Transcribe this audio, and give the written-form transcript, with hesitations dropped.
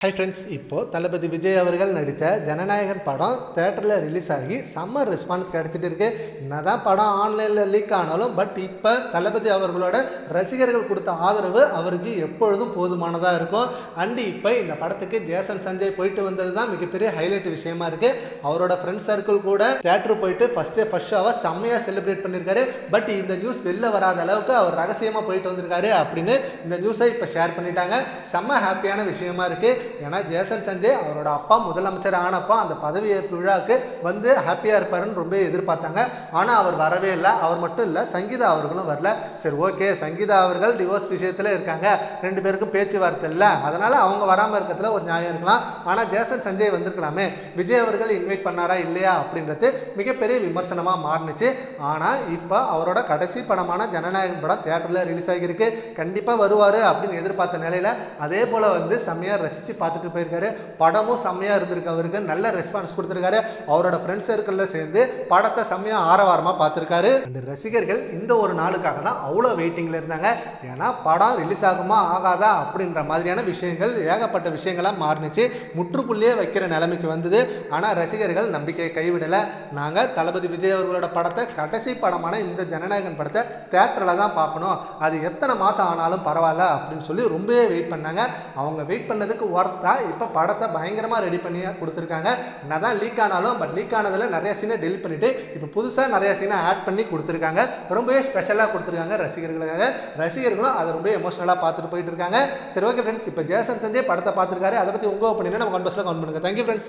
Hi friends, இப்போது தளபதி விஜய் அவர்கள் நடித்த ஜனநாயகன் படம் தேட்டரில் ரிலீஸ் ஆகி செம்ம ரெஸ்பான்ஸ் கிடச்சிட்டு இருக்கு. என்னதான் படம் ஆன்லைனில் லீக் ஆனாலும் இப்போ தளபதி அவர்களோட ரசிகர்கள் கொடுத்த ஆதரவு அவருக்கு எப்பொழுதும் போதுமானதாக இருக்கும். அண்டு இப்போ இந்த படத்துக்கு ஜேசன் சஞ்சய் போயிட்டு வந்தது தான் மிகப்பெரிய ஹைலைட் விஷயமா இருக்குது. அவரோட ஃப்ரெண்ட் சர்க்கிள் கூட தேட்டர் போயிட்டு ஃபஸ்ட் ஷோவை செம்மையாக செலிப்ரேட் பண்ணியிருக்காரு. இந்த நியூஸ் வெளில வராத அளவுக்கு அவர் ரகசியமாக போயிட்டு வந்திருக்காரு அப்படின்னு இந்த நியூஸை இப்போ ஷேர் பண்ணிட்டாங்க. செம்ம ஹாப்பியான விஷயமா இருக்குது. ஏன்னா ஜேசன் சஞ்சய் அவரோட அப்பா முதலமைச்சர் ஆனப்போ அந்த பதவியேற்பு விழாவுக்கு வந்து ஹாப்பியாக இருப்பாருன்னு ரொம்ப எதிர்பார்த்தாங்க. ஆனால் அவர் வரவே இல்லை. அவர் மட்டும் இல்லை, சங்கீதா அவர்களும் வரல. சரி, ஓகே, சங்கீதா அவர்கள் டிவோர்ஸ் விஷயத்தில் இருக்காங்க, ரெண்டு பேருக்கும் பேச்சுவார்த்தை இல்லை, அதனால் அவங்க வராமல் இருக்கிறதுல ஒரு நியாயம் இருக்கலாம். ஆனால் ஜேசன் சஞ்சய் வந்திருக்கலாமே, விஜய் அவர்கள் இன்வைட் பண்ணாரா இல்லையா அப்படின்றது மிகப்பெரிய விமர்சனமாக மாறினுச்சு. ஆனால் இப்போ அவரோட கடைசி படமான ஜனநாயகன் படம் தியேட்டரில் ரிலீஸ் ஆகியிருக்கு. கண்டிப்பாக வருவார் அப்படின்னு எதிர்பார்த்த நிலையில் அதே போல் வந்து செம்மையாக ரசித்து பார்த்துட்டு போயிருக்காரு. படமும் செம்மையாக இருந்திருக்கு. அவருக்கு நல்ல ரெஸ்பான்ஸ் கொடுத்துருக்காரு. அவரோட ஃப்ரெண்ட்ஸ் சர்க்கிளில் சேர்ந்து படத்தை செம்மையாக ஆரவாரமாக பார்த்துருக்காரு. அந்த ரசிகர்கள் இந்த ஒரு நாளுக்காக தான் அவ்வளோ வெயிட்டிங்கில் இருந்தாங்க. ஏன்னா படம் ரிலீஸ் ஆகுமா ஆகாதா அப்படின்ற மாதிரியான விஷயங்கள் ஏகப்பட்ட விஷயங்களாக மாறினுச்சு. முற்றுப்புள்ளியே வைக்கிற நிலைமைக்கு வந்தது. ஆனால் ரசிகர்கள் நம்பிக்கையை கைவிடலை. நாங்கள் தளபதி விஜய் அவர்களோட படத்தை கடைசி படமான இந்த ஜனநாயகன் படத்தை தேட்டரில் தான் பார்க்கணும், அது எத்தனை மாதம் ஆனாலும் பரவாயில்ல அப்படின்னு சொல்லி ரொம்பவே வெயிட் பண்ணாங்க. அவங்க வெயிட் பண்ணதுக்கு ஒர்த்தா இப்போ படத்தை பயங்கரமாக ரெடி பண்ணி கொடுத்துருக்காங்க. என்னதான் லீக் ஆனாலும் லீக் ஆனதில் நிறைய சீனை டெலிட் பண்ணிவிட்டு இப்போ புதுசாக நிறைய சீனை ஆட் பண்ணி கொடுத்துருக்காங்க. ரொம்பவே ஸ்பெஷலாக கொடுத்துருக்காங்க ரசிகர்களுக்காக. ரசிகர்களும் அதை ரொம்ப எமோஷனலாக பார்த்துட்டு போயிட்டு இருக்காங்க. சரி, ஓகே ஃப்ரெண்ட்ஸ், இப்போ ஜேசன் சஞ்சய் படத்தை பார்த்துருக்காரு. அதை பற்றி உங்கள் ஒப்பீனியனை நம்ம கமெண்ட் பாக்ஸில் கமெண்ட் பண்ணுங்கள். Thank you friends.